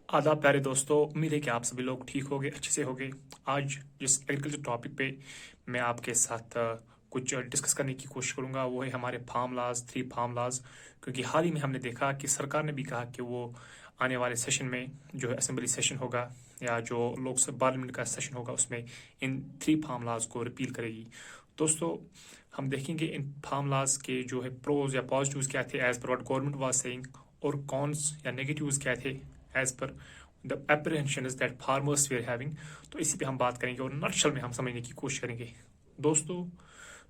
आदाब प्यारे दोस्तों, उम्मीद है कि आप सभी लोग ठीक होंगे, अच्छे से होंगे। आज जिस एग्रीकल्चर टॉपिक पे मैं आपके साथ कुछ डिस्कस करने की कोशिश करूंगा वो है हमारे फार्म लाज, 3 फार्म लाज। क्योंकि हाल ही में हमने देखा कि सरकार ने भी कहा कि वो आने वाले सेशन में जो है असेंबली सेशन होगा या जो लोकसभा पार्लियामेंट का सेशन होगा उसमें इन 3 फार्म लाज को रिपील करेगी। दोस्तों, हम देखेंगे इन फार्म लाज के जो है प्रोज या पॉजिटिव्स क्या थे एज पर व्हाट गवर्नमेंट वाज सेइंग, और कॉन्स या नेगेटिव्स क्या थे एज पर the apprehensions that farmers were having. तो इसी पे हम बात करेंगे और नटशल में हम समझने की कोशिश करेंगे। दोस्तों,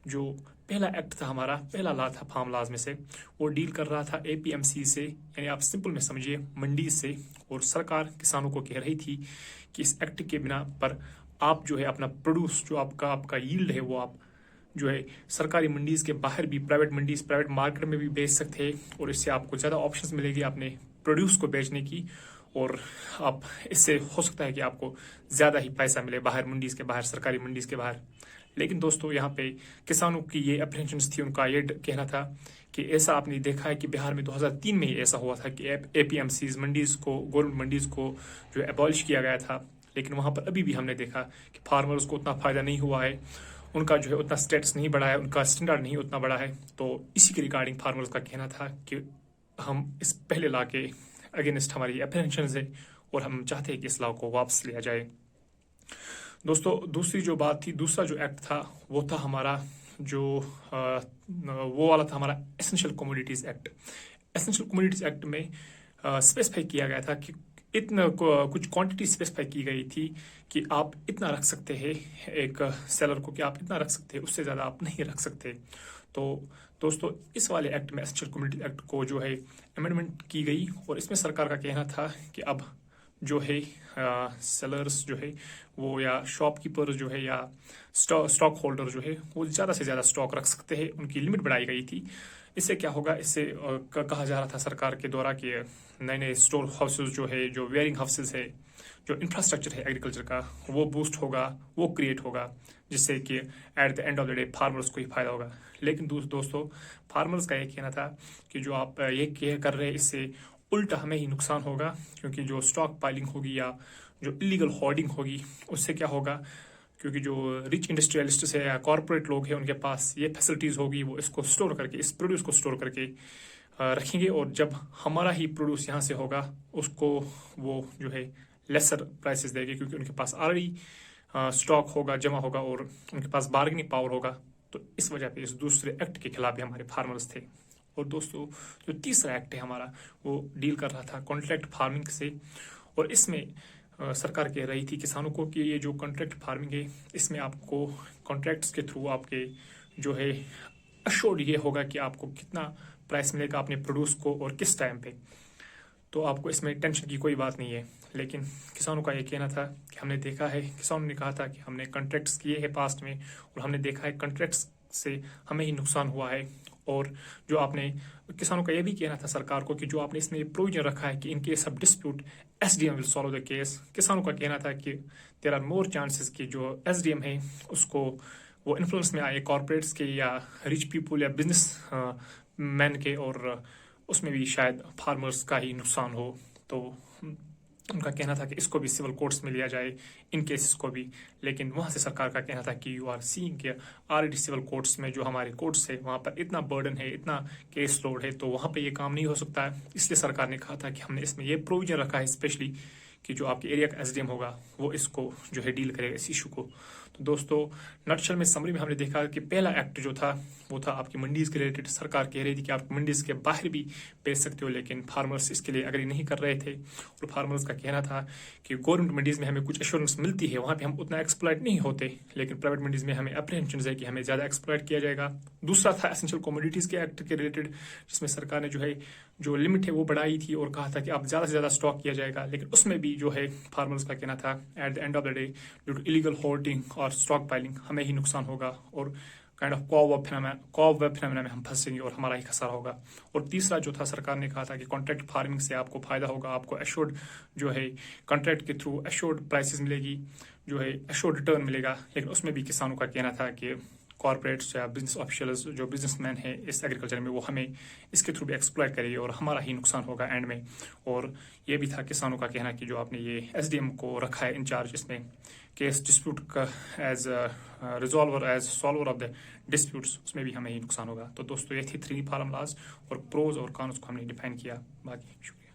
जो पहला एक्ट था हमारा, पहला ला था फार्म लाज में से, वो डील कर रहा था एपीएमसी से, यानी आप सिंपल में समझिए मंडी से। और सरकार किसानों को कह रही थी कि इस एक्ट के बिना पर आप जो है अपना प्रोड्यूस, जो आपका आपका यील्ड है, वो आप जो है सरकारी मंडीज के बाहर भी, प्राइवेट मंडीज, प्राइवेट मार्केट में भी बेच सकते हैं। और इससे आपको ज़्यादा ऑप्शंस मिलेगी अपने प्रोड्यूस को बेचने की, और आप इससे हो सकता है कि आपको ज़्यादा ही पैसा मिले बाहर मंडीज के बाहर, सरकारी मंडीज के बाहर। लेकिन दोस्तों, यहाँ पे किसानों की ये अप्रीहेंशंस थी, उनका ये कहना था कि ऐसा आपने देखा है कि बिहार में 2003 में ही ऐसा हुआ था कि एपीएमसीज मंडीज को, गवर्नमेंट मंडीज को जो एबॉलिश किया गया था। लेकिन वहाँ पर अभी भी हमने देखा कि फार्मर्स को उतना फ़ायदा नहीं हुआ है, उनका जो है उतना स्टेटस नहीं बढ़ा है, उनका स्टैंडर्ड नहीं उतना बढ़ा है। तो इसी के रिगार्डिंग फार्मर्स का कहना था कि हम इस पहले ला के अगेंस्ट हमारी अप्रीहेंशंस है और हम चाहते हैं कि इस लॉ को वापस लिया जाए। दोस्तों, दूसरी जो बात थी, दूसरा जो एक्ट था वो था हमारा जो वो वाला था हमारा essential commodities act. Essential commodities act में स्पेसिफाई किया गया था कि इतना कुछ क्वांटिटी स्पेसिफाई की गई थी कि आप इतना रख सकते हैं एक सेलर को, कि आप इतना रख सकते हैं, उससे ज़्यादा आप नहीं रख सकते। तो दोस्तों, इस वाले एक्ट में, एसेंशियल कमोडिटी एक्ट को जो है अमेंडमेंट की गई, और इसमें सरकार का कहना था कि अब जो है सेलर्स जो है वो, या शॉपकीपर जो है, या स्टॉक होल्डर जो है, वो ज़्यादा से ज़्यादा स्टॉक रख सकते हैं। उनकी लिमिट बढ़ाई गई थी। इससे क्या होगा, इससे कहा जा रहा था सरकार के द्वारा कि नए नए स्टोर हाउसेज जो है, जो वेयरिंग हाउसेज है, जो इंफ्रास्ट्रक्चर है एग्रीकल्चर का, वो बूस्ट होगा, वो क्रिएट होगा, जिससे कि eight the end of the day farmers को ही फायदा होगा। लेकिन दोस्तों, फार्मर्स का ये कहना था कि जो आप ये कर रहे हैं, इससे उल्टा हमें ही नुकसान होगा। क्योंकि जो स्टॉक पाइलिंग होगी या जो इलीगल होर्डिंग होगी, उससे क्या होगा, क्योंकि जो रिच इंडस्ट्रियलिस्ट है या कॉर्पोरेट लोग हैं, उनके पास ये फैसिलिटीज़ होगी, वो इसको स्टोर करके, इस प्रोड्यूस को स्टोर करके रखेंगे। और जब हमारा ही प्रोड्यूस यहाँ से होगा, उसको वो जो है लेसर प्राइसेस देंगे, क्योंकि उनके पास ऑलरेडी स्टॉक होगा, जमा होगा, और उनके पास बार्गेनिंग पावर होगा। तो इस वजह पे इस दूसरे एक्ट के खिलाफ भी हमारे फार्मर्स थे। और दोस्तों, जो तीसरा एक्ट है हमारा, वो डील कर रहा था कॉन्ट्रैक्ट फार्मिंग से। और इसमें सरकार कह रही थी किसानों को कि ये जो कॉन्ट्रैक्ट फार्मिंग है, इसमें आपको कॉन्ट्रैक्ट्स के थ्रू आपके जो है अश्योर्ड ये होगा कि आपको कितना प्राइस मिलेगा अपने प्रोड्यूस को और किस टाइम पे। तो आपको इसमें टेंशन की कोई बात नहीं है। लेकिन किसानों का ये कहना था कि हमने देखा है, किसानों ने कहा था कि हमने कॉन्ट्रैक्ट्स किए हैं पास्ट में, और हमने देखा है कॉन्ट्रैक्ट्स से हमें ही नुकसान हुआ है। और जो आपने, किसानों का ये भी कहना था सरकार को कि जो आपने इसमें प्रोविजन रखा है कि in case of dispute SDM will solve the case. किसानों का कहना था कि देयर आर मोर चांसेस कि जो एसडीएम है उसको वो इन्फ्लुएंस में आए कॉर्पोरेट्स के या रिच पीपल या बिजनेस मैन के, और उसमें भी शायद फार्मर्स का ही नुकसान हो। तो उनका कहना था कि इसको भी सिविल कोर्ट्स में लिया जाए, इन केसेस को भी। लेकिन वहाँ से सरकार का कहना था कि यू आर सीइंग के ऑलरेडी सिविल कोर्ट्स में, जो हमारे कोर्ट्स है, वहाँ पर इतना बर्डन है, इतना केस लोड है, तो वहाँ पे ये काम नहीं हो सकता है। इसलिए सरकार ने कहा था कि हमने इसमें ये प्रोविजन रखा है स्पेशली कि जो आपके एरिया का एसडीएम होगा वो इसको जो है डील करेगा, इस इशू को। तो दोस्तों, नटशल में, समरी में हमने देखा कि पहला एक्ट जो था वो था आपकी मंडीज के रिलेटेड। सरकार कह रही थी कि आप मंडीज के बाहर भी बेच सकते हो, लेकिन फार्मर्स इसके लिए एग्री नहीं कर रहे थे। और फार्मर्स का कहना था कि गवर्नमेंट मंडीज में हमें कुछ एश्योरेंस मिलती है, वहाँ पे हम उतना एक्सप्लॉइट नहीं होते, लेकिन प्राइवेट मंडीज में हमें अप्रीहेंशन है कि हमें ज़्यादा एक्सप्लॉइट किया जाएगा। दूसरा था एसेंशियल कमोडिटीज के एक्ट के रिलेटेड, जिसमें सरकार ने जो है जो लिमिट है वो बढ़ाई थी और कहा था कि अब ज़्यादा से ज़्यादा स्टॉक किया जाएगा। लेकिन उसमें भी जो है फार्मर्स का कहना था at the end of the day due to illegal hoarding और स्टॉक पाइलिंग हमें ही नुकसान होगा, और kind of cobweb phenomena में हम फंसेंगे और हमारा ही खसारा होगा। और तीसरा जो था, सरकार ने कहा था कि कॉन्ट्रैक्ट फार्मिंग से आपको फायदा होगा, आपको एश्योर्ड जो है कॉन्ट्रैक्ट के थ्रू एश्योर्ड प्राइसेस मिलेगी, जो है एश्योर्ड रिटर्न मिलेगा। लेकिन उसमें भी किसानों का कहना था कि कॉर्पोरेट्स या बिजनेस ऑफिशियल्स जो बिजनेसमैन है इस एग्रीकल्चर में, वो हमें इसके थ्रू भी एक्सप्लॉइट करेंगे और हमारा ही नुकसान होगा एंड में। और ये भी था किसानों का कहना कि जो आपने ये SDM को रखा है इंचार्ज इसमें केस डिस्प्यूट का as resolver, as solver of the disputes, उसमें भी हमें ही नुकसान होगा। तो दोस्तों ये थी 3 फार्म लॉज और प्रोज और कॉन्स को हमने डिफाइन किया। बाकी शुक्रिया।